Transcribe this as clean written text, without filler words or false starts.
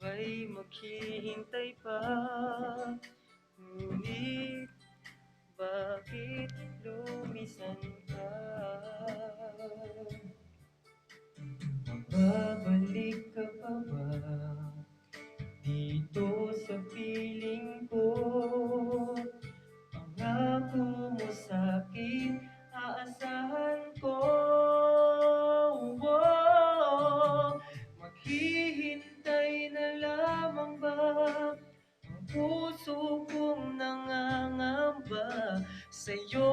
Ba'y maghihintay pa? Ngunit bakit lumisan ka? Mababalik ka pa ba dito sa piling ko? Pangako mo sa'kin, aasahan ko. Oh, maghihintay na lamang ba ang puso kong nangangamba sa'yo?